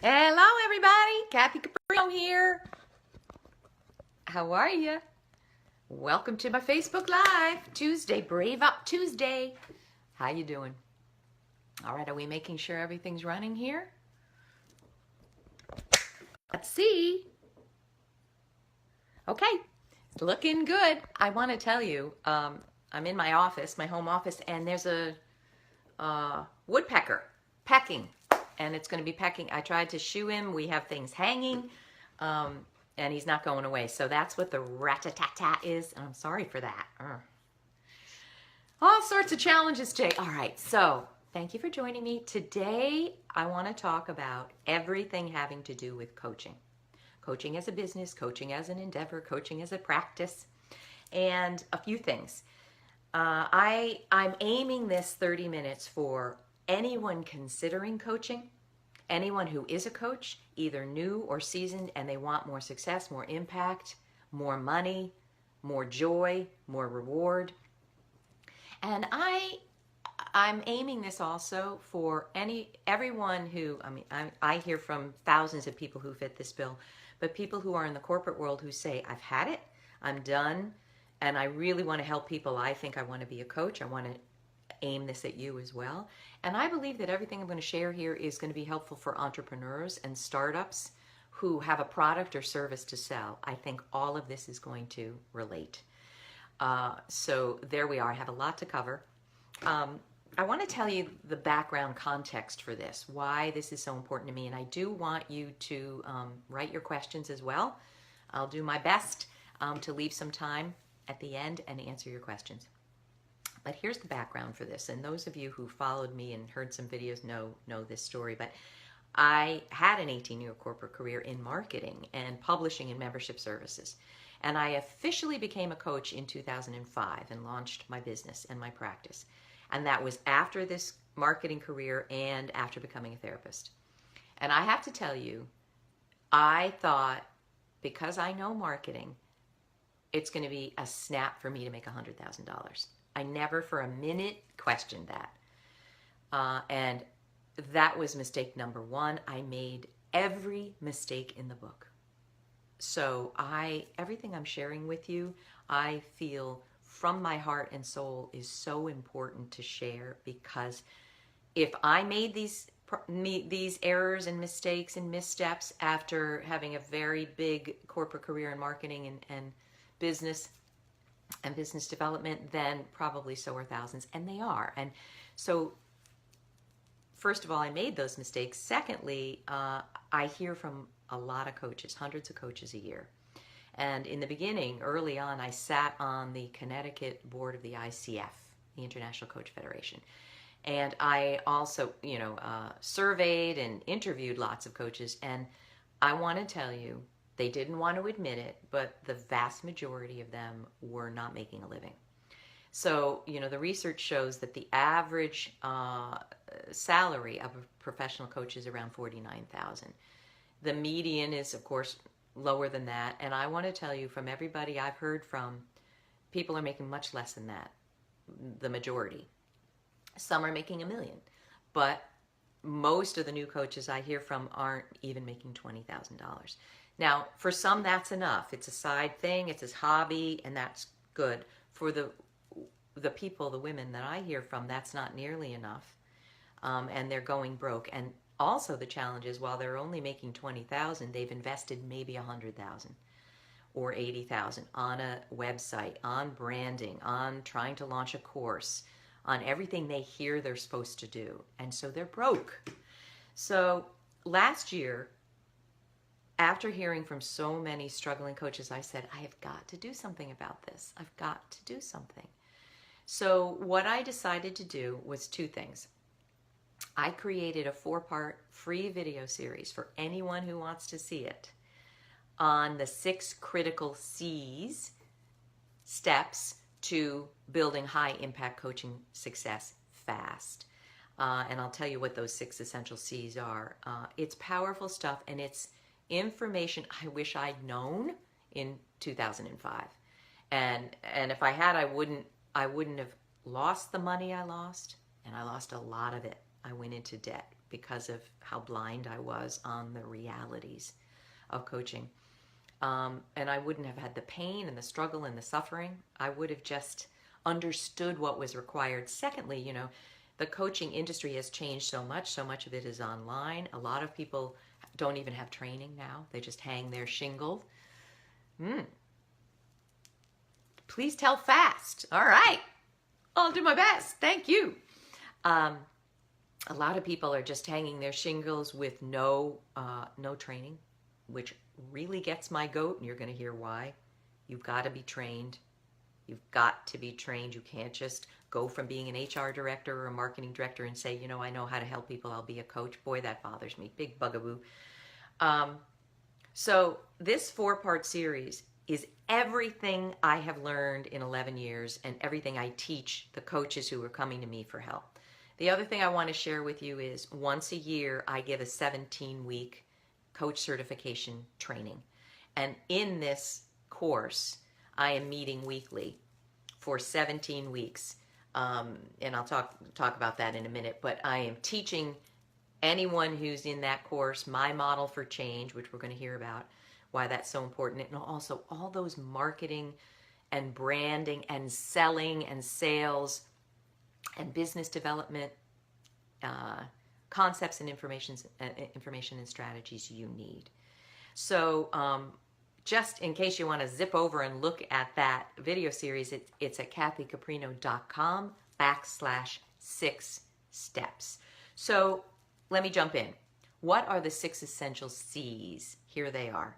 Hello, everybody. Kathy Caprino here. How are you? Welcome to my Facebook Live Tuesday, Brave Up Tuesday. How you doing? All right, are we making sure everything's running here? Let's see. Okay, it's looking good. I want to tell you, I'm in my office, my home office, and there's a woodpecker pecking, and it's going to be pecking. I tried to shoo him. We have things hanging, and he's not going away. So that's what the rat-a-tat-tat is, and I'm sorry for that. All sorts of challenges today. All right, so thank you for joining me. Today, I want to talk about everything having to do with coaching. Coaching as a business, coaching as an endeavor, coaching as a practice, and a few things. I'm aiming this 30 minutes for anyone considering coaching, anyone who is a coach, either new or seasoned, and they want more success, more impact, more money, more joy, more reward. And I'm aiming this also for everyone who, I hear from thousands of people who fit this bill, but people who are in the corporate world who say, I've had it, I'm done, and I really want to help people. I think I want to be a coach. I want to aim this at you as well. And I believe that everything I'm going to share here is going to be helpful for entrepreneurs and startups who have a product or service to sell. I think all of this is going to relate. So there we are. I have a lot to cover. I want to tell you the background context for this, why this is so important to me. And I do want you to write your questions as well. I'll do my best to leave some time at the end and answer your questions. But here's the background for this. And those of you who followed me and heard some videos know this story. But I had an 18-year corporate career in marketing and publishing and membership services. And I officially became a coach in 2005 and launched my business and my practice. And that was after this marketing career and after becoming a therapist. And I have to tell you, I thought, because I know marketing, it's going to be a snap for me to make $100,000. I never for a minute questioned that. And that was mistake number one. I made every mistake in the book. So everything I'm sharing with you, I feel from my heart and soul is so important to share, because if I made these errors and mistakes and missteps after having a very big corporate career in marketing and business development, then probably so are thousands, and they are. And so first of all, I made those mistakes. Secondly, I hear from a lot of coaches, hundreds of coaches a year. And in the beginning, early on, I sat on the Connecticut board of the ICF, the International Coach Federation. And I also, surveyed and interviewed lots of coaches. And I want to tell you, they didn't want to admit it, but the vast majority of them were not making a living. So, the research shows that the average salary of a professional coach is around $49,000. The median is, of course, lower than that. And I want to tell you, from everybody I've heard from, people are making much less than that, the majority. Some are making $1 million, but most of the new coaches I hear from aren't even making $20,000. Now, for some, that's enough. It's a side thing, it's a hobby, and that's good. For the people, the women that I hear from, that's not nearly enough, and they're going broke. And also the challenge is, while they're only making $20,000, they've invested maybe $100,000 or $80,000 on a website, on branding, on trying to launch a course, on everything they hear they're supposed to do. And so they're broke. So last year, after hearing from so many struggling coaches, I said, I have got to do something about this. I've got to do something. So what I decided to do was two things. I created a 4-part free video series for anyone who wants to see it on the 6 critical C's, steps to building high impact coaching success fast. And I'll tell you what those 6 essential C's are. It's powerful stuff, and it's information I wish I'd known in 2005. And if I had, I wouldn't have lost the money I lost, and I lost a lot of it I went into debt because of how blind I was on the realities of coaching. And I wouldn't have had the pain and the struggle and the suffering. I would have just understood what was required. Secondly, the coaching industry has changed so much. So much of it is online. A lot of people don't even have training now. They just hang their shingle. Please tell fast. All right. I'll do my best. Thank you. A lot of people are just hanging their shingles with no training, which really gets my goat, and you're going to hear why. You've got to be trained. You've got to be trained. You can't just go from being an HR director or a marketing director and say, I know how to help people. I'll be a coach. Boy, that bothers me. Big bugaboo. So this 4-part series is everything I have learned in 11 years and everything I teach the coaches who are coming to me for help. The other thing I want to share with you is once a year I give a 17-week coach certification training. And in this course, I am meeting weekly for 17 weeks. And I'll talk about that in a minute. But I am teaching anyone who's in that course my model for change, which we're going to hear about, why that's so important. And also all those marketing and branding and selling and sales and business development concepts and information and strategies you need. So just in case you want to zip over and look at that video series, it's at kathycaprino.com/6 steps. So let me jump in. What are the 6 essential C's? Here they are.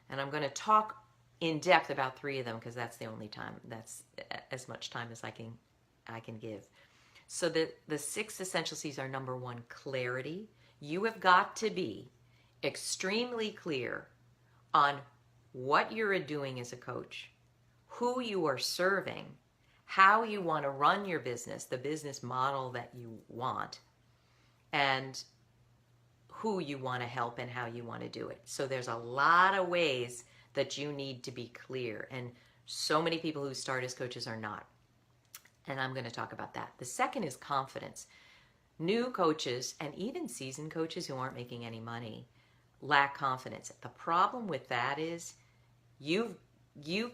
And I'm going to talk in depth about 3 of them because that's the only time. That's as much time as I can give. So the 6 essential C's are: number 1, clarity. You have got to be extremely clear on what you're doing as a coach, who you are serving, how you want to run your business, the business model that you want, and who you want to help and how you want to do it. So there's a lot of ways that you need to be clear, and so many people who start as coaches are not. And I'm going to talk about that. The second is confidence. New coaches and even seasoned coaches who aren't making any money lack confidence. The problem with that is you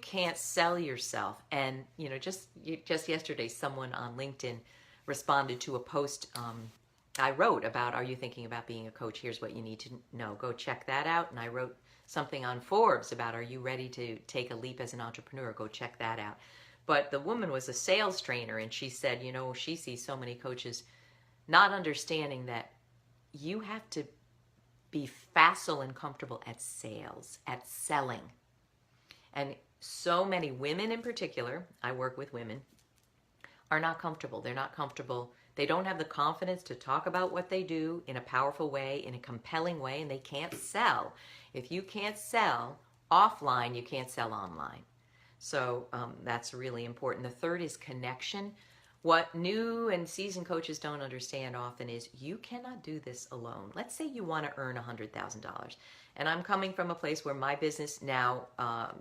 can't sell yourself. And just yesterday, someone on LinkedIn responded to a post I wrote about, are you thinking about being a coach? Here's what you need to know. Go check that out. And I wrote something on Forbes about, are you ready to take a leap as an entrepreneur? Go check that out. But the woman was a sales trainer, and she said, she sees so many coaches not understanding that you have to be facile and comfortable at sales, at selling. And so many women in particular, I work with women, are not comfortable. They're not comfortable. They don't have the confidence to talk about what they do in a powerful way, in a compelling way, and they can't sell. If you can't sell offline, you can't sell online. So that's really important. The third is connection. What new and seasoned coaches don't understand often is you cannot do this alone. Let's say you want to earn $100,000. And I'm coming from a place where my business now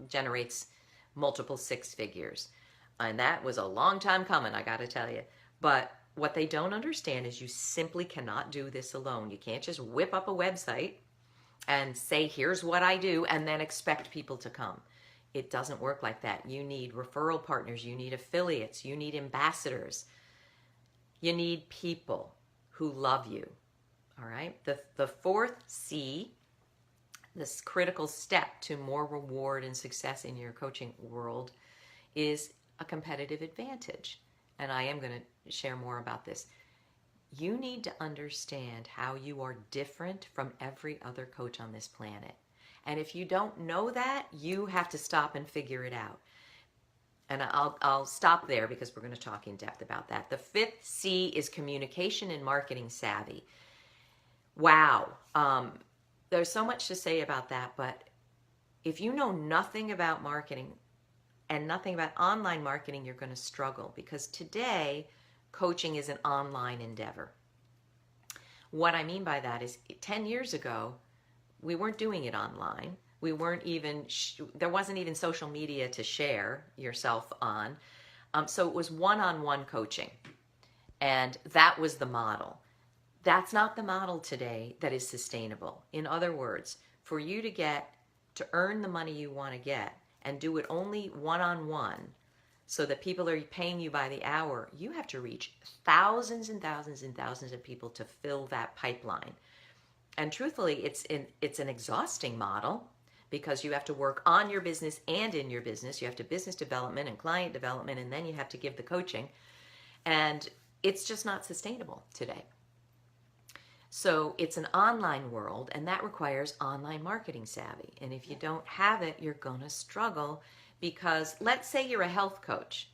generates multiple 6 figures. And that was a long time coming, I got to tell you. But what they don't understand is you simply cannot do this alone. You can't just whip up a website and say, here's what I do, and then expect people to come. It doesn't work like that. You need referral partners. You need affiliates. You need ambassadors. You need people who love you. All right? The fourth C, this critical step to more reward and success in your coaching world, is a competitive advantage. And I am going to share more about this. You need to understand how you are different from every other coach on this planet. And if you don't know that, you have to stop and figure it out. And I'll stop there because we're going to talk in depth about that. The fifth C is communication and marketing savvy. Wow. There's so much to say about that, but if you know nothing about marketing and nothing about online marketing, you're going to struggle, because today coaching is an online endeavor. What I mean by that is 10 years ago, we weren't doing it online. We weren't even, there wasn't even social media to share yourself on. So it was one-on-one coaching. And that was the model. That's not the model today that is sustainable. In other words, for you to earn the money you want to get and do it only one-on-one so that people are paying you by the hour, you have to reach thousands and thousands and thousands of people to fill that pipeline. And truthfully, it's an exhausting model because you have to work on your business and in your business. You have to business development and client development, and then you have to give the coaching. And it's just not sustainable today. So it's an online world, and that requires online marketing savvy. And if you don't have it, you're going to struggle because let's say you're a health coach.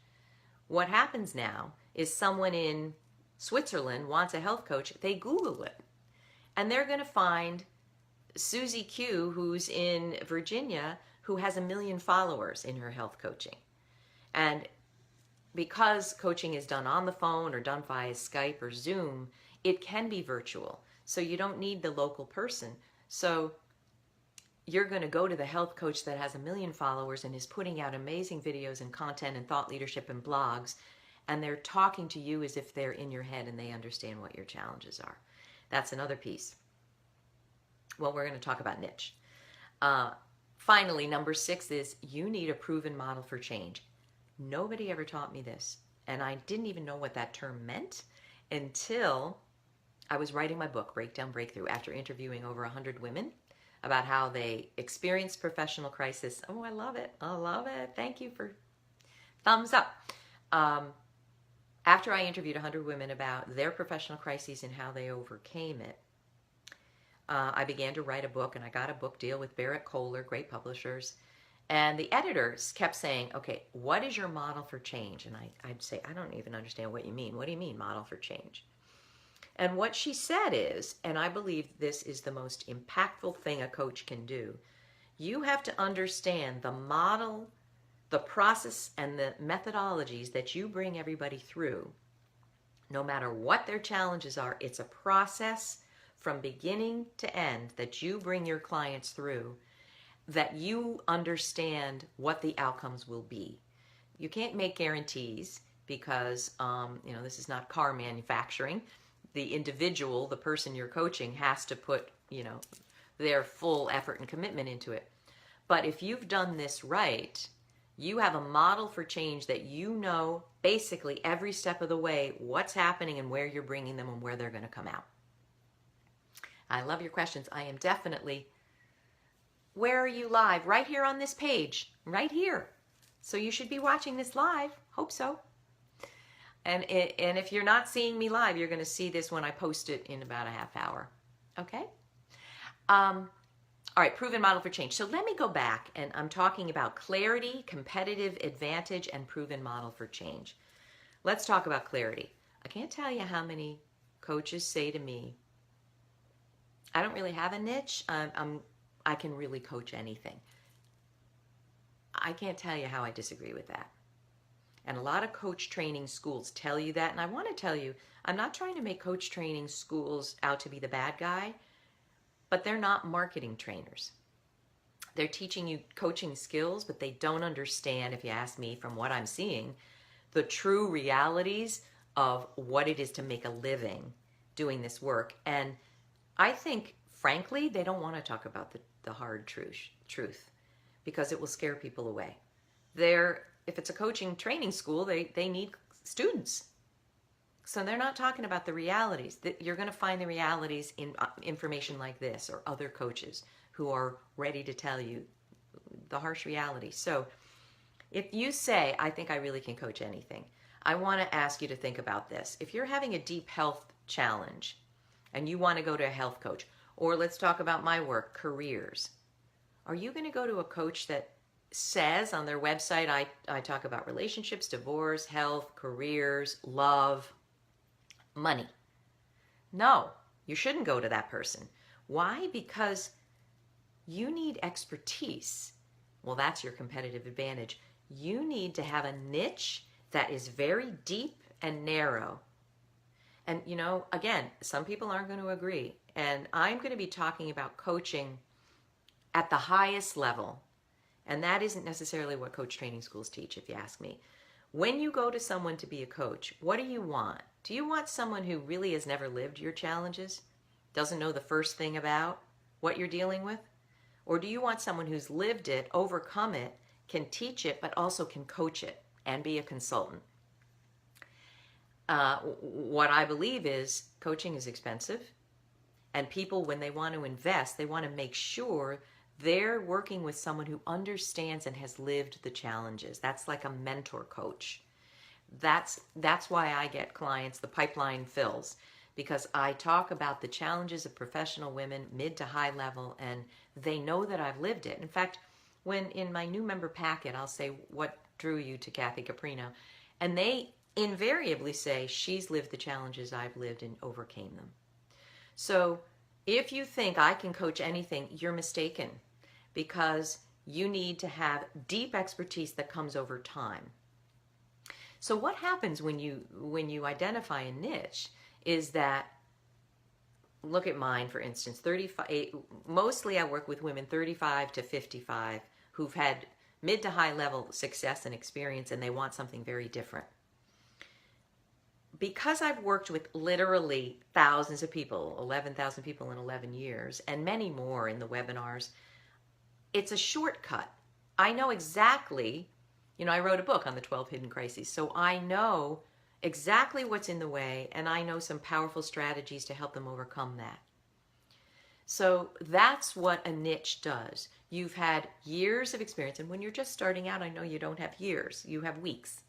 What happens now is someone in Switzerland wants a health coach. They Google it, and they're going to find Susie Q, who's in Virginia, who has 1 million followers in her health coaching. And because coaching is done on the phone or done via Skype or Zoom, it can be virtual. So you don't need the local person. So you're going to go to the health coach that has 1 million followers and is putting out amazing videos and content and thought leadership and blogs, and they're talking to you as if they're in your head and they understand what your challenges are. That's another piece. Well, we're going to talk about niche. Finally, number 6 is you need a proven model for change. Nobody ever taught me this, and I didn't even know what that term meant until I was writing my book, Breakdown Breakthrough, after interviewing over 100 women about how they experienced professional crisis. Oh, I love it. I love it. Thank you for thumbs up. After I interviewed 100 women about their professional crises and how they overcame it, I began to write a book, and I got a book deal with Barrett Kohler, great publishers. And the editors kept saying, okay, what is your model for change? And I'd say, I don't even understand what you mean. What do you mean, model for change? And what she said is, and I believe this is the most impactful thing a coach can do, you have to understand the model, the process, and the methodologies that you bring everybody through. No matter what their challenges are, it's a process from beginning to end that you bring your clients through, that you understand what the outcomes will be. You can't make guarantees because, this is not car manufacturing. The individual, the person you're coaching, has to put, their full effort and commitment into it. But if you've done this right, you have a model for change that you know basically every step of the way what's happening and where you're bringing them and where they're going to come out. I love your questions. I am definitely... Where are you live? Right here on this page. Right here. So you should be watching this live. Hope so. And if you're not seeing me live, you're going to see this when I post it in about a half hour. Okay? All right, proven model for change. So let me go back, and I'm talking about clarity, competitive advantage, and proven model for change. Let's talk about clarity. I can't tell you how many coaches say to me, I don't really have a niche. I can really coach anything. I can't tell you how I disagree with that. And a lot of coach training schools tell you that. And I want to tell you, I'm not trying to make coach training schools out to be the bad guy, but they're not marketing trainers. They're teaching you coaching skills, but they don't understand, if you ask me from what I'm seeing, the true realities of what it is to make a living doing this work. And I think, frankly, they don't want to talk about the hard truth because it will scare people away. If it's a coaching training school, they need students. So they're not talking about the realities. You're going to find the realities in information like this or other coaches who are ready to tell you the harsh reality. So if you say, I think I really can coach anything, I want to ask you to think about this. If you're having a deep health challenge and you want to go to a health coach, or let's talk about my work, careers, are you going to go to a coach that says on their website, I talk about relationships, divorce, health, careers, love, money? No, you shouldn't go to that person. Why? Because you need expertise. Well, that's your competitive advantage. You need to have a niche that is very deep and narrow. And, again, some people aren't going to agree. And I'm going to be talking about coaching at the highest level. And that isn't necessarily what coach training schools teach, if you ask me. When you go to someone to be a coach, what do you want? Do you want someone who really has never lived your challenges, doesn't know the first thing about what you're dealing with? Or do you want someone who's lived it, overcome it, can teach it, but also can coach it and be a consultant? What I believe is coaching is expensive, and people, when they want to invest, they want to make sure they're working with someone who understands and has lived the challenges. That's like a mentor coach. That's why I get clients, the pipeline fills, because I talk about the challenges of professional women, mid to high level, and they know that I've lived it. In fact, when in my new member packet, I'll say, what drew you to Kathy Caprino? And they invariably say, she's lived the challenges I've lived and overcame them. So if you think I can coach anything, you're mistaken, because you need to have deep expertise that comes over time. So what happens when you identify a niche is that, look at mine for instance, 35, mostly I work with women 35 to 55 who've had mid to high level success and experience, and they want something very different. Because I've worked with literally thousands of people, 11,000 people in 11 years, and many more in the webinars, it's a shortcut. I know exactly, I wrote a book on the 12 hidden crises, so I know exactly what's in the way, and I know some powerful strategies to help them overcome that. So that's what a niche does. You've had years of experience, and when you're just starting out, I know you don't have years, you have weeks.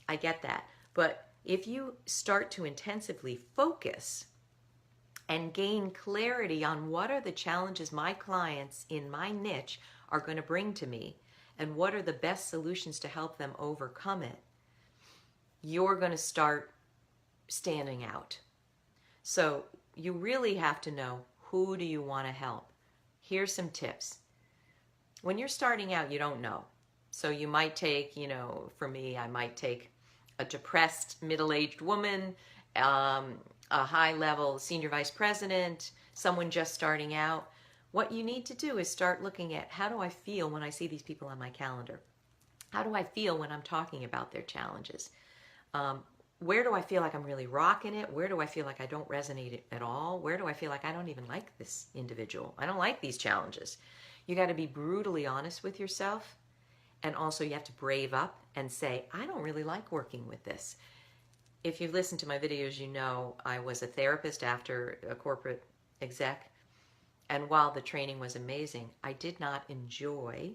I get that. But if you start to intensively focus and gain clarity on what are the challenges my clients in my niche are going to bring to me, and what are the best solutions to help them overcome it, you're going to start standing out. So you really have to know, who do you want to help? Here's some tips. When you're starting out, you don't know. So you might take, for me, I might take a depressed middle-aged woman, a high-level senior vice president, someone just starting out. What you need to do is start looking at, how do I feel when I see these people on my calendar? How do I feel when I'm talking about their challenges? Where do I feel like I'm really rocking it? Where do I feel like I don't resonate at all? Where do I feel like I don't even like this individual? I don't like these challenges. You got to be brutally honest with yourself. And also you have to brave up and say, I don't really like working with this. If you've listened to my videos, you know I was a therapist after a corporate exec. And while the training was amazing, I did not enjoy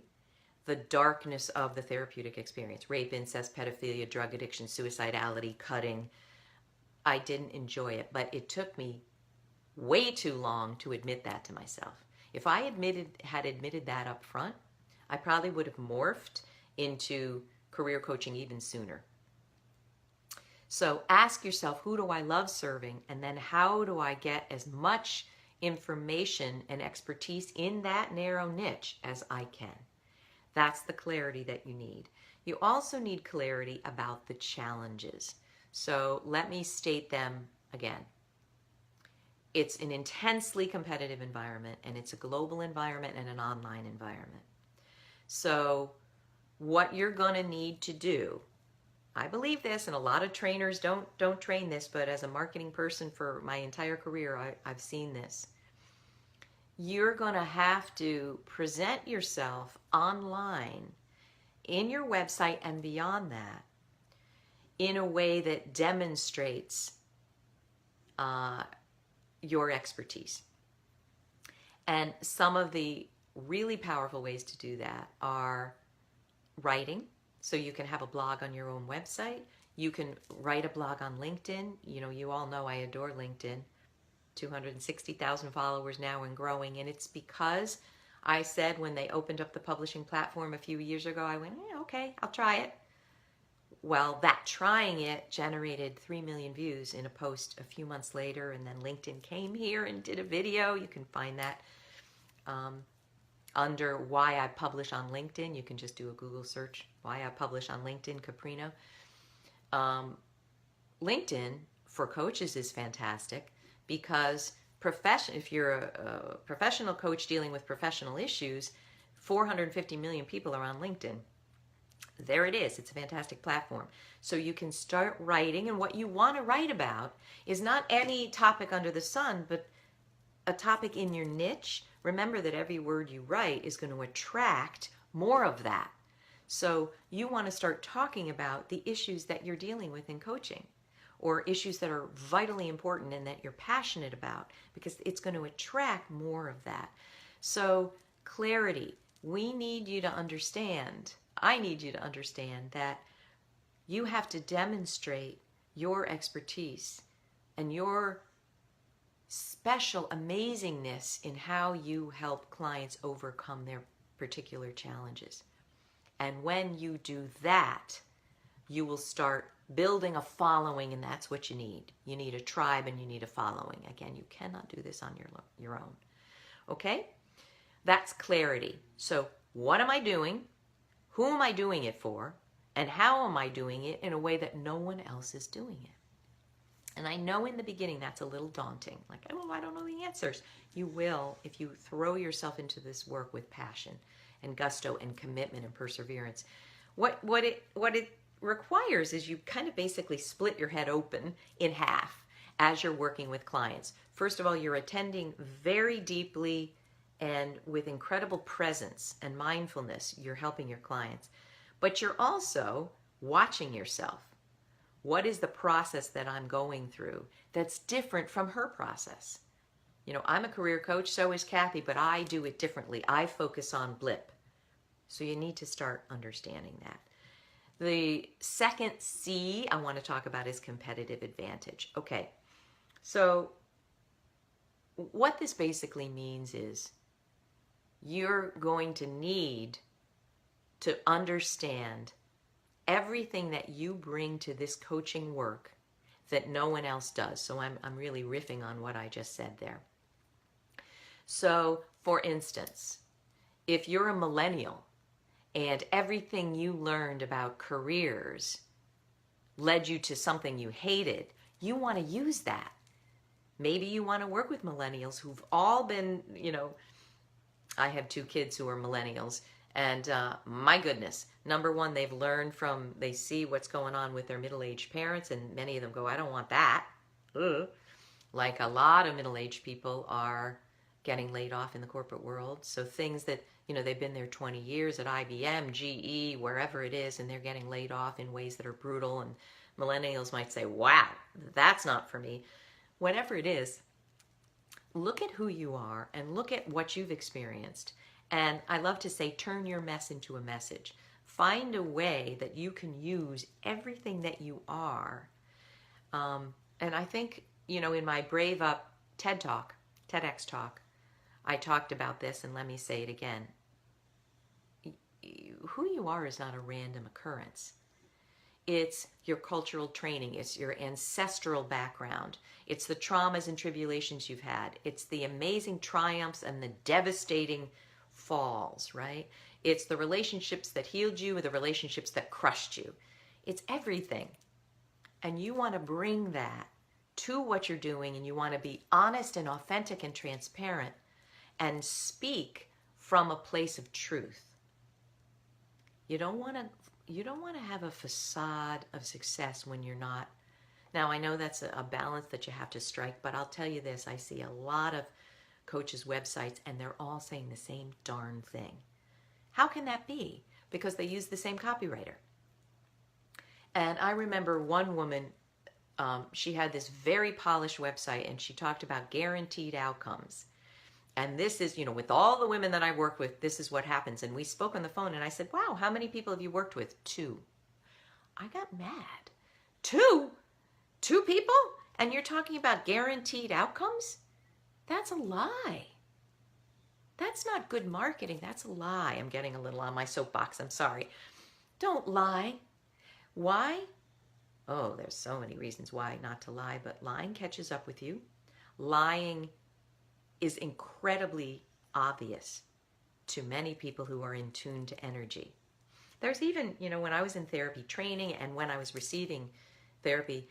the darkness of the therapeutic experience. Rape, incest, pedophilia, drug addiction, suicidality, cutting. I didn't enjoy it, but it took me way too long to admit that to myself. If I had admitted that up front, I probably would have morphed into career coaching even sooner. So ask yourself, who do I love serving? And then how do I get as much information and expertise in that narrow niche as I can? That's the clarity that you need. You also need clarity about the challenges. So let me state them again. It's an intensely competitive environment, and it's a global environment and an online environment. So what you're going to need to do, I believe this, and a lot of trainers don't train this, but as a marketing person for my entire career, I've seen this. You're going to have to present yourself online, in your website and beyond that, in a way that demonstrates your expertise. And some of the really powerful ways to do that are writing. So you can have a blog on your own website. You can write a blog on LinkedIn. You all know I adore LinkedIn. 260,000 followers now and growing. And it's because I said, when they opened up the publishing platform a few years ago, I went, yeah, okay, I'll try it. Well, that trying it generated 3 million views in a post a few months later, and then LinkedIn came here and did a video. You can find that under why I publish on LinkedIn. You can just do a Google search, why I publish on LinkedIn, Caprino. LinkedIn for coaches is fantastic, because if you're a professional coach dealing with professional issues, 450 million people are on LinkedIn. There it is. It's a fantastic platform. So you can start writing, and what you want to write about is not any topic under the sun, but a topic in your niche. Remember that every word you write is going to attract more of that. So you want to start talking about the issues that you're dealing with in coaching, or issues that are vitally important and that you're passionate about, because it's going to attract more of that. So clarity. We need you to understand, I need you to understand that you have to demonstrate your expertise and your special amazingness in how you help clients overcome their particular challenges. And when you do that, you will start building a following, and that's what you need. You need a tribe and you need a following. Again, you cannot do this on your own. Okay? That's clarity. So what am I doing? Who am I doing it for? And how am I doing it in a way that no one else is doing it? And I know in the beginning that's a little daunting. Like, oh, I don't know the answers. You will if you throw yourself into this work with passion and gusto and commitment and perseverance. What it requires is you kind of basically split your head open in half as you're working with clients. First of all, you're attending very deeply and with incredible presence and mindfulness. You're helping your clients. But you're also watching yourself. What is the process that I'm going through that's different from her process? You know, I'm a career coach, so is Kathy, but I do it differently. I focus on blip. So you need to start understanding that. The second C I want to talk about is competitive advantage. Okay, so what this basically means is you're going to need to understand everything that you bring to this coaching work that no one else does. So I'm really riffing on what I just said there. So, for instance, if you're a millennial and everything you learned about careers led you to something you hated, you want to use that. Maybe you want to work with millennials who've all been, I have 2 kids who are millennials, and my goodness, number one, they see what's going on with their middle-aged parents, and many of them go, I don't want that. Ugh. Like a lot of middle-aged people are getting laid off in the corporate world. So things that, they've been there 20 years at IBM, GE, wherever it is, and they're getting laid off in ways that are brutal. And millennials might say, wow, that's not for me. Whatever it is, look at who you are and look at what you've experienced. And I love to say, turn your mess into a message. Find a way that you can use everything that you are. And I think, in my Brave Up TEDx talk, I talked about this, and let me say it again. Who you are is not a random occurrence. It's your cultural training. It's your ancestral background. It's the traumas and tribulations you've had. It's the amazing triumphs and the devastating falls, right? It's the relationships that healed you and the relationships that crushed you. It's everything. And you want to bring that to what you're doing, and you want to be honest and authentic and transparent and speak from a place of truth. You don't want to have a facade of success when you're not. Now, I know that's a balance that you have to strike, but I'll tell you this, I see a lot of coaches' websites, and they're all saying the same darn thing. How can that be? Because they use the same copywriter. And I remember one woman, she had this very polished website, and she talked about guaranteed outcomes. And this is, with all the women that I work with, this is what happens. And we spoke on the phone, and I said, wow, how many people have you worked with? 2. I got mad. 2? 2 people? And you're talking about guaranteed outcomes? That's a lie. That's not good marketing. That's a lie. I'm getting a little on my soapbox. I'm sorry. Don't lie. Why? Oh, there's so many reasons why not to lie, but lying catches up with you. Lying is incredibly obvious to many people who are in tune to energy. There's even, when I was in therapy training and when I was receiving therapy,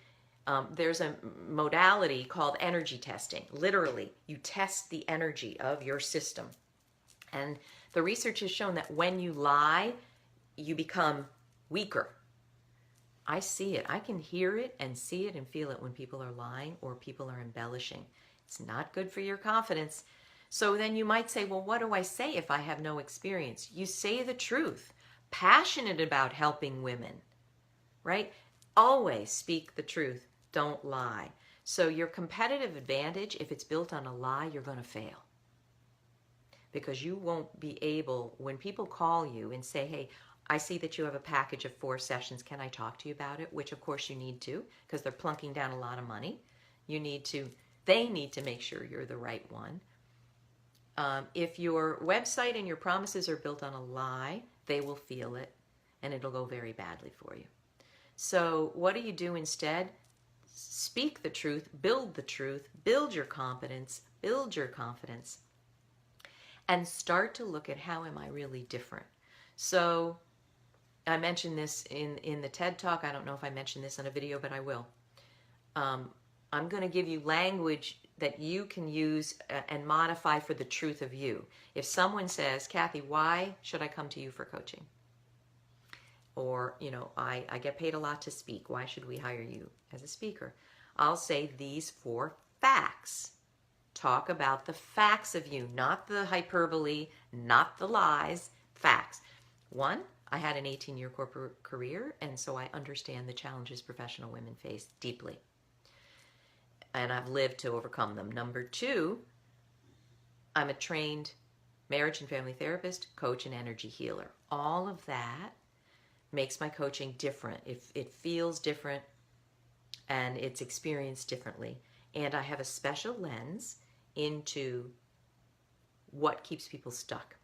there's a modality called energy testing. Literally, you test the energy of your system. And the research has shown that when you lie, you become weaker. I see it. I can hear it and see it and feel it when people are lying or people are embellishing. It's not good for your confidence. So then you might say, well, what do I say if I have no experience? You say the truth, passionate about helping women, right? Always speak the truth. Don't lie. So your competitive advantage, if it's built on a lie, you're going to fail. Because you won't be able, when people call you and say, hey, I see that you have a package of 4 sessions. Can I talk to you about it? Which of course you need to, because they're plunking down a lot of money. They need to make sure you're the right one. If your website and your promises are built on a lie, they will feel it and it'll go very badly for you. So what do you do instead? Speak the truth, build your competence, build your confidence, and start to look at how am I really different. So I mentioned this in the TED Talk. I don't know if I mentioned this in a video, but I will. I'm going to give you language that you can use and modify for the truth of you. If someone says, Kathy, why should I come to you for coaching? Or, I get paid a lot to speak. Why should we hire you as a speaker? I'll say these 4 facts. Talk about the facts of you, not the hyperbole, not the lies, facts. 1, I had an 18-year corporate career, and so I understand the challenges professional women face deeply. And I've lived to overcome them. Number 2, I'm a trained marriage and family therapist, coach, and energy healer. All of that makes my coaching different. It feels different, and it's experienced differently. And I have a special lens into what keeps people stuck.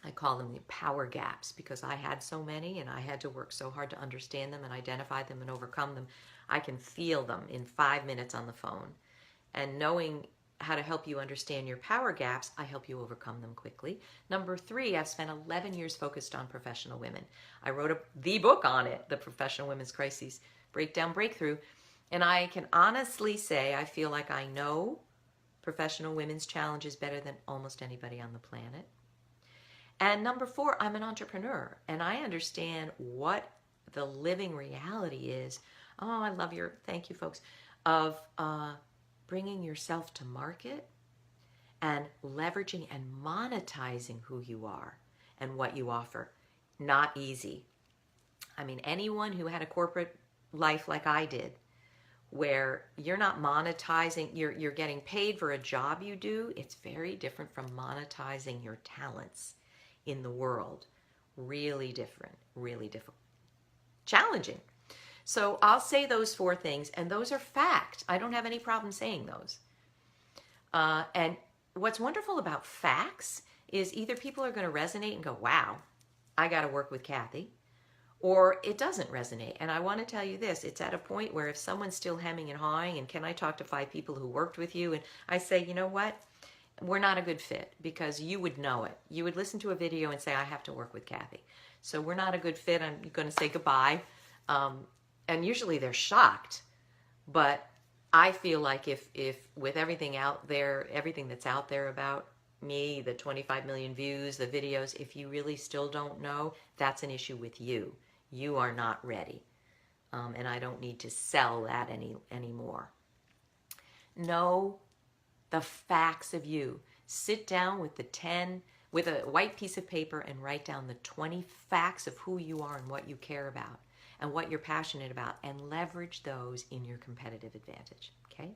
I call them the power gaps because I had so many and I had to work so hard to understand them and identify them and overcome them. I can feel them in 5 minutes on the phone. And knowing how to help you understand your power gaps, I help you overcome them quickly. Number 3, I've spent 11 years focused on professional women. I wrote the book on it, The Professional Women's Crises Breakdown Breakthrough. And I can honestly say I feel like I know professional women's challenges better than almost anybody on the planet. And number 4, I'm an entrepreneur, and I understand what the living reality is. Oh, I love thank you folks, of bringing yourself to market and leveraging and monetizing who you are and what you offer. Not easy. I mean, anyone who had a corporate life like I did, where you're not monetizing, you're getting paid for a job you do, it's very different from monetizing your talents in the world. Really different, really difficult, challenging. So I'll say those 4 things, and those are fact. I don't have any problem saying those. And what's wonderful about facts is either people are going to resonate and go, wow, I got to work with Kathy, or it doesn't resonate. And I want to tell you this, it's at a point where if someone's still hemming and hawing, and can I talk to 5 people who worked with you? And I say, you know what? We're not a good fit, because you would know it. You would listen to a video and say, I have to work with Kathy. So we're not a good fit. I'm going to say goodbye. And usually they're shocked. But I feel like if with everything out there, everything that's out there about me, the 25 million views, the videos, if you really still don't know, that's an issue with you. You are not ready. And I don't need to sell that anymore. Know the facts of you. Sit down with a white piece of paper and write down the 20 facts of who you are and what you care about and what you're passionate about, and leverage those in your competitive advantage, okay?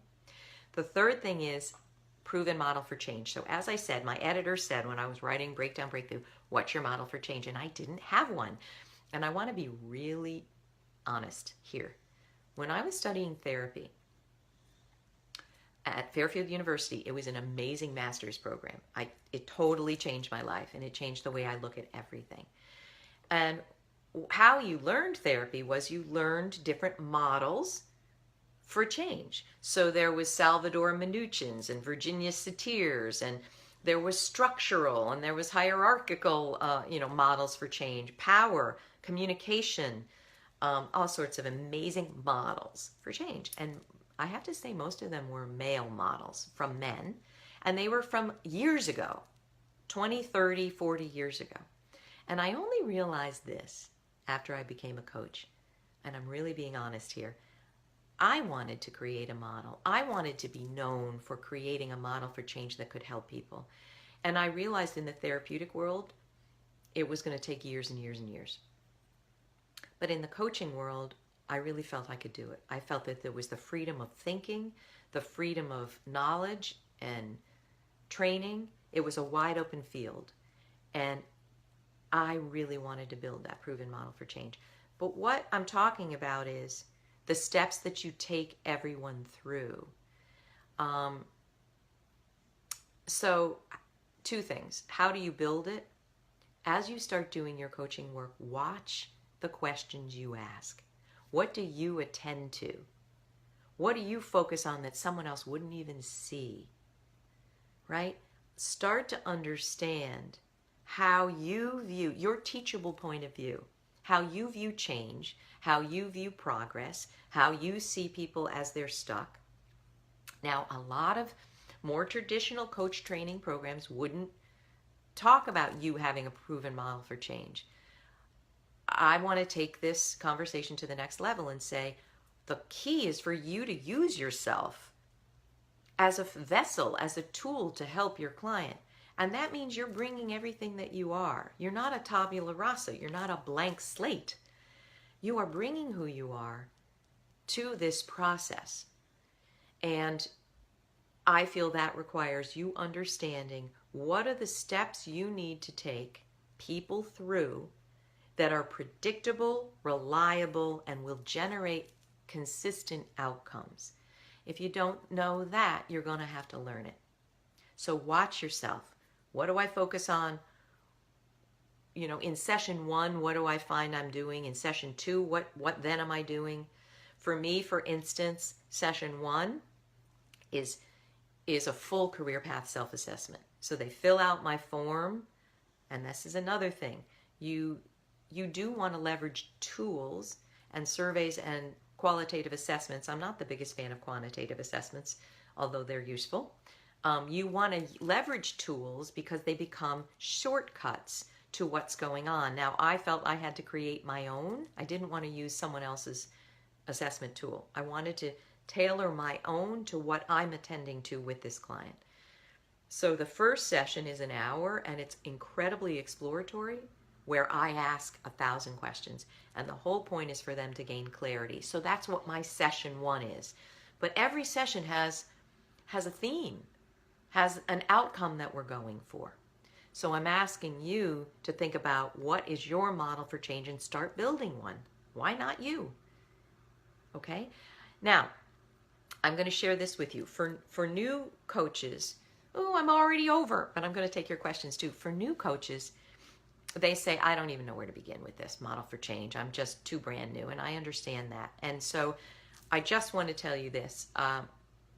The 3rd thing is proven model for change. So as I said, my editor said when I was writing Breakdown Breakthrough, what's your model for change? And I didn't have one. And I want to be really honest here. When I was studying therapy at Fairfield University, it was an amazing master's program. It totally changed my life, and it changed the way I look at everything. And how you learned therapy was you learned different models for change. So there was Salvador Minuchin's and Virginia Satir's, and there was structural, and there was hierarchical, models for change, power, communication, all sorts of amazing models for change. And I have to say most of them were male models from men, and they were from years ago, 20, 30, 40 years ago. And I only realized this after I became a coach, and I'm really being honest here, I wanted to create a model. I wanted to be known for creating a model for change that could help people. And I realized in the therapeutic world, it was going to take years and years and years. But in the coaching world, I really felt I could do it. I felt that there was the freedom of thinking, the freedom of knowledge and training. It was a wide open field. And I really wanted to build that proven model for change. But what I'm talking about is the steps that you take everyone through. So, two things. How do you build it? As you start doing your coaching work, watch the questions you ask. What do you attend to? What do you focus on that someone else wouldn't even see? Right? Start to understand how you view your teachable point of view, how you view change, how you view progress, how you see people as they're stuck. Now, a lot of more traditional coach training programs wouldn't talk about you having a proven model for change. I want to take this conversation to the next level and say the key is for you to use yourself as a vessel, as a tool to help your client. And that means you're bringing everything that you are. You're not a tabula rasa. You're not a blank slate. You are bringing who you are to this process. And I feel that requires you understanding what are the steps you need to take people through that are predictable, reliable, and will generate consistent outcomes. If you don't know that, you're going to have to learn it. So watch yourself. What do I focus on? You know, in session 1, what do I find I'm doing? In session 2, what then am I doing? For me, for instance, session 1 is a full career path self-assessment. So they fill out my form, and this is another thing. You do want to leverage tools and surveys and qualitative assessments. I'm not the biggest fan of quantitative assessments, although they're useful. You want to leverage tools because they become shortcuts to what's going on. Now, I felt I had to create my own. I didn't want to use someone else's assessment tool. I wanted to tailor my own to what I'm attending to with this client. So the first session is an hour, and it's incredibly exploratory, where I ask 1,000 questions. And the whole point is for them to gain clarity. So that's what my session 1 is. But every session has a theme, has an outcome that we're going for. So I'm asking you to think about what is your model for change and start building one. Why not you? Okay? Now, I'm going to share this with you. For new coaches, I'm already over, but I'm going to take your questions too. For new coaches, they say, I don't even know where to begin with this model for change. I'm just too brand new, and I understand that. And so I just want to tell you this.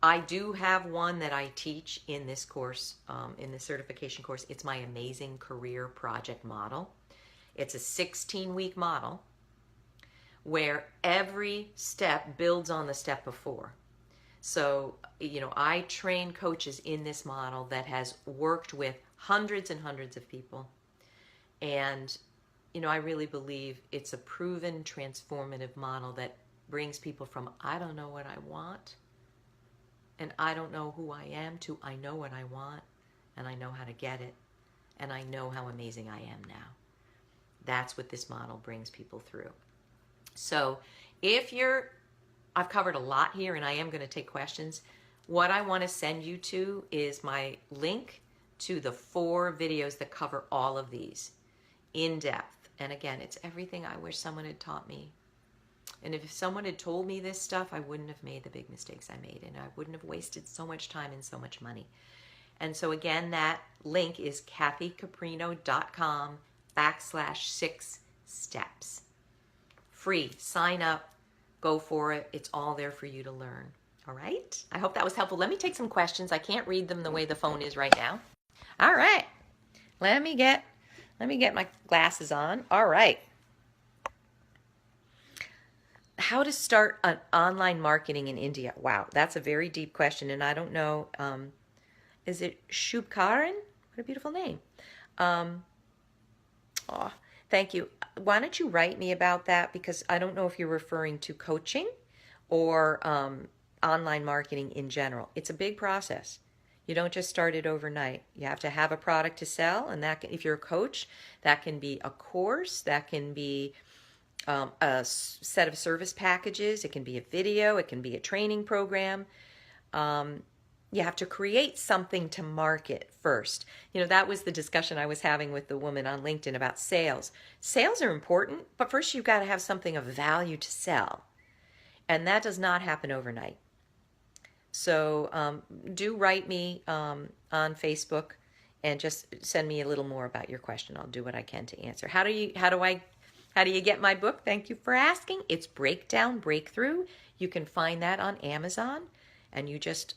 I do have one that I teach in this course, in the certification course. It's my Amazing Career Project Model. It's a 16-week model where every step builds on the step before. So, I train coaches in this model that has worked with hundreds and hundreds of people. And, I really believe it's a proven transformative model that brings people from I don't know what I want and I don't know who I am to I know what I want and I know how to get it and I know how amazing I am now. That's what this model brings people through. So I've covered a lot here and I am going to take questions. What I want to send you to is my link to the 4 videos that cover all of these in depth. And again, it's everything I wish someone had taught me. And if someone had told me this stuff, I wouldn't have made the big mistakes I made, and I wouldn't have wasted so much time and so much money. And so again, that link is kathycaprino.com/6 steps. Free. Sign up. Go for it. It's all there for you to learn. All right? I hope that was helpful. Let me take some questions. I can't read them the way the phone is right now. All right. Let me get my glasses on. All right. How to start an online marketing in India? Wow, that's a very deep question, and I don't know. Is it Shubkaran? What a beautiful name. Thank you. Why don't you write me about that? Because I don't know if you're referring to coaching or online marketing in general. It's a big process. You don't just start it overnight. You have to have a product to sell, and that can, if you're a coach, that can be a course, that can be set of service packages, it can be a video, it can be a training program. You have to create something to market first. You know, that was the discussion I was having with the woman on LinkedIn about sales. Sales are important, but first you've got to have something of value to sell. And that does not happen overnight. So do write me on Facebook and just send me a little more about your question. I'll do what I can to answer. How do you get my book? Thank you for asking. It's Breakdown Breakthrough. You can find that on Amazon, and you just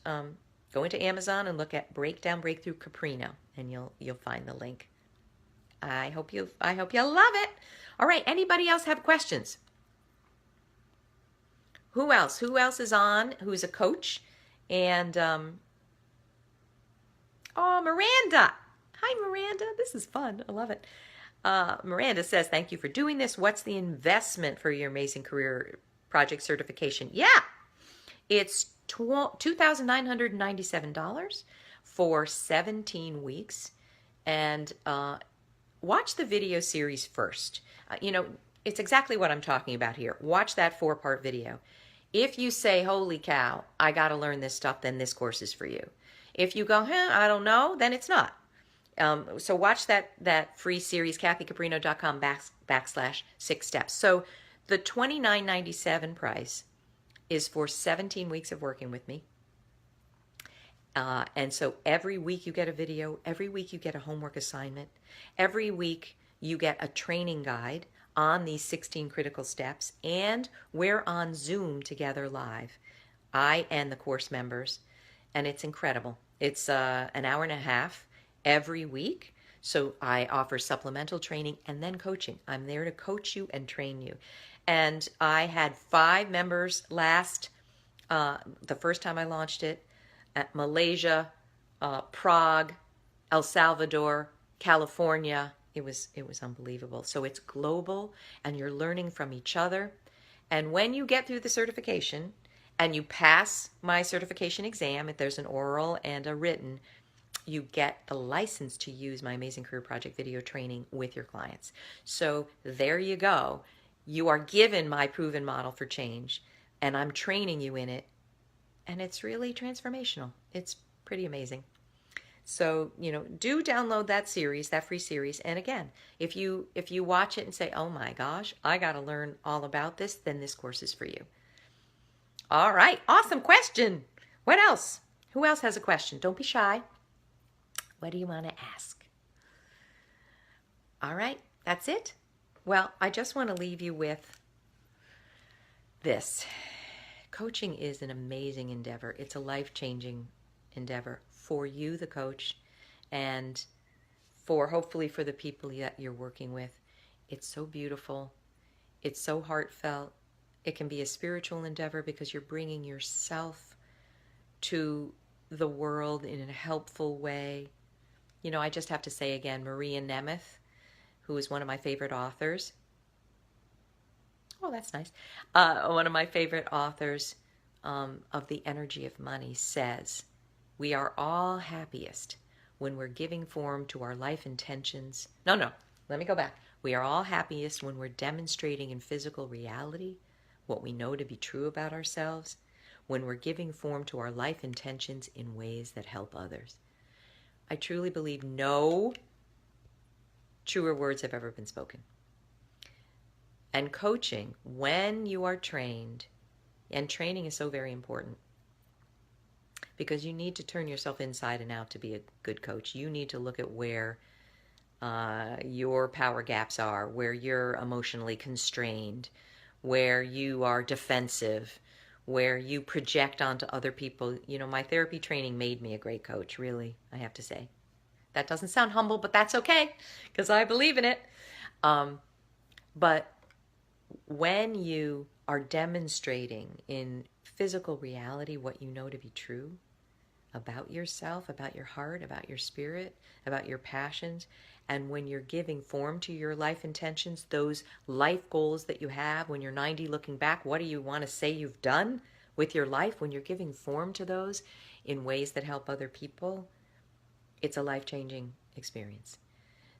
go into Amazon and look at Breakdown Breakthrough Caprino, and you'll find the link. I hope you love it. All right. Anybody else have questions? Who else? Who else is on? Who's a coach? And oh, Miranda. Hi, Miranda. This is fun. I love it. Miranda says, thank you for doing this. What's the investment for your Amazing Career Project certification? Yeah, it's $2,997 for 17 weeks. And watch the video series first. You know, it's exactly what I'm talking about here. Watch that 4-part video. If you say, holy cow, I got to learn this stuff, then this course is for you. If you go, I don't know, then it's not. So watch that free series, kathycaprino.com/6 steps. So the $29.97 price is for 17 weeks of working with me. And so every week you get a video, every week you get a homework assignment, every week you get a training guide on these 16 critical steps, and we're on Zoom together live, I and the course members, and it's incredible. It's an hour and a half every week. So I offer supplemental training and then coaching. I'm there to coach you and train you. And I had 5 members the first time I launched it, at Malaysia, Prague, El Salvador, California. It was unbelievable. So it's global, and you're learning from each other. And when you get through the certification and you pass my certification exam, if there's an oral and a written, you get a license to use my Amazing Career Project video training with your clients. So there you go. You are given my proven model for change, and I'm training you in it. And it's really transformational. It's pretty amazing. So, you know, do download that series, that free series. And again, if you watch it and say, oh my gosh, I got to learn all about this, then this course is for you. All right. Awesome question. What else? Who else has a question? Don't be shy. What do you want to ask? All right. That's it. Well, I just want to leave you with this. Coaching is an amazing endeavor. It's a life-changing endeavor for you, the coach, and hopefully for the people that you're working with. It's so beautiful. It's so heartfelt. It can be a spiritual endeavor because you're bringing yourself to the world in a helpful way. You know, I just have to say again, Maria Nemeth, who is one of my favorite authors. Oh, that's nice. One of my favorite authors of The Energy of Money says, we are all happiest when we're giving form to our life intentions. No, let me go back. We are all happiest when we're demonstrating in physical reality what we know to be true about ourselves, when we're giving form to our life intentions in ways that help others. I truly believe no truer words have ever been spoken. And coaching, when you are trained, and training is so very important, because you need to turn yourself inside and out to be a good coach. You need to look at where your power gaps are, where you're emotionally constrained, where you are defensive, where you project onto other people. You know, my therapy training made me a great coach, really, I have to say. That doesn't sound humble, but that's okay, because I believe in it. But when you are demonstrating in physical reality what you know to be true, about yourself, about your heart, about your spirit, about your passions. And when you're giving form to your life intentions, those life goals that you have, when you're 90 looking back, what do you want to say you've done with your life? When you're giving form to those in ways that help other people, it's a life-changing experience.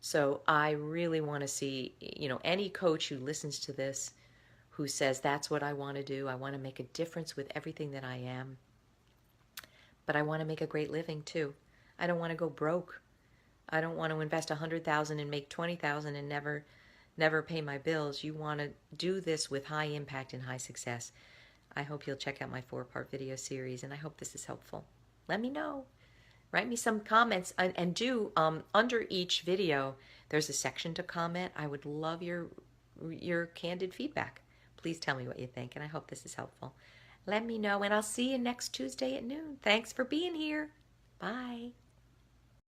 So I really want to see, any coach who listens to this, who says, that's what I want to do. I want to make a difference with everything that I am. But I want to make a great living too. I don't want to go broke. I don't want to invest $100,000 and make $20,000 and never pay my bills. You want to do this with high impact and high success. I hope you'll check out my 4-part video series, and I hope this is helpful. Let me know. Write me some comments, and do under each video there's a section to comment. I would love your candid feedback. Please tell me what you think, and I hope this is helpful. Let me know, and I'll see you next Tuesday at noon. Thanks for being here. Bye.